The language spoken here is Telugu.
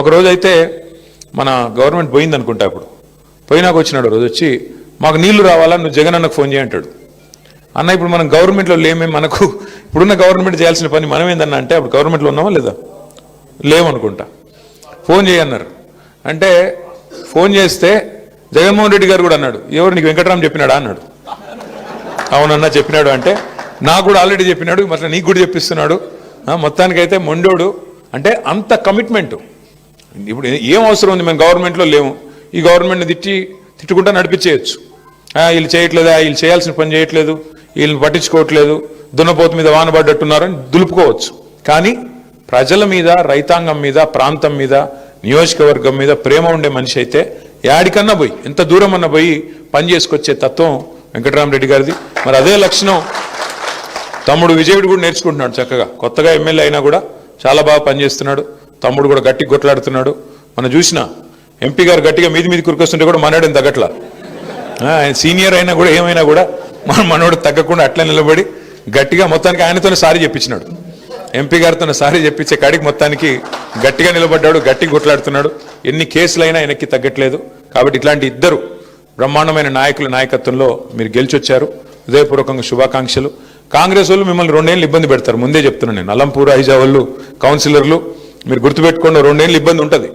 ఒక రోజు అయితే మన గవర్నమెంట్ పోయింది అనుకుంటా. అప్పుడు పోయినాక వచ్చినాడు రోజు వచ్చి, మాకు నీళ్లు రావాలా, నువ్వు జగన్ అన్నకు ఫోన్ చేయంటాడు. అన్న ఇప్పుడు మనం గవర్నమెంట్లో లేమే, మనకు ఇప్పుడున్న గవర్నమెంట్ చేయాల్సిన పని మనం ఏందన్నా అంటే అప్పుడు గవర్నమెంట్లో ఉన్నామా లేదా, లేవనుకుంటా. ఫోన్ చేయన్నారు అంటే ఫోన్ చేస్తే జగన్మోహన్ రెడ్డి గారు కూడా అన్నాడు, ఎవరు నీకు వెంకటరామ్ చెప్పినాడా అన్నాడు. అవునన్నా చెప్పినాడు అంటే, నాకు కూడా ఆల్రెడీ చెప్పినాడు, మరి నీకు కూడా చెప్పిస్తున్నాడు. మొత్తానికైతే మొండోడు అంటే అంత కమిట్మెంటు. ఇప్పుడు ఏం అవసరం ఉంది, మేము గవర్నమెంట్లో లేము, ఈ గవర్నమెంట్ని తిట్టుకుంటా నడిపించేయచ్చు. వీళ్ళు చేయట్లేదా, వీళ్ళు చేయాల్సిన పని చేయట్లేదు, వీళ్ళని పట్టించుకోవట్లేదు, దున్నపోతు మీద వానబడ్డట్టున్నారని దులుపుకోవచ్చు. కానీ ప్రజల మీద, రైతాంగం మీద, ప్రాంతం మీద, నియోజకవర్గం మీద ప్రేమ ఉండే మనిషి అయితే యాడికన్నా పోయి, ఎంత దూరం అన్నా పోయి పని చేసుకొచ్చే తత్వం వెంకటరామరెడ్డి గారిది. మరి అదే లక్షణం తమ్ముడు విజయుడు కూడా నేర్చుకుంటున్నాడు చక్కగా. కొత్తగా ఎమ్మెల్యే అయినా కూడా చాలా బాగా పనిచేస్తున్నాడు. తమ్ముడు కూడా గట్టి కొట్లాడుతున్నాడు. మనం చూసిన ఎంపీ గారు గట్టిగా మీది కురికొస్తుంటే కూడా మనోడేం తగ్గట్లా. ఆయన సీనియర్ అయినా కూడా ఏమైనా కూడా మనోడు తగ్గకుండా అట్లా నిలబడి గట్టిగా మొత్తానికి ఆయనతోనే సారీ చెప్పించినాడు. ఎంపీ గారితో సారీ చెప్పించే కాడికి మొత్తానికి గట్టిగా నిలబడ్డాడు, గట్టిగా కొట్లాడుతున్నాడు. ఎన్ని కేసులైనా ఆయనకి తగ్గట్లేదు. కాబట్టి ఇట్లాంటి ఇద్దరు బ్రహ్మాండమైన నాయకుల నాయకత్వంలో మీరు గెలిచొచ్చారు. హృదయపూర్వకంగా శుభాకాంక్షలు. కాంగ్రెస్ వాళ్ళు మిమ్మల్ని 2 ఏళ్ళు ఇబ్బంది పెడతారు, ముందే చెప్తున్నాను నేను. అలంపూర్, హైజా వాళ్ళు, కౌన్సిలర్లు మీరు గుర్తుపెట్టుకోండి, 2 ఏళ్ళు ఇబ్బంది ఉంటుంది.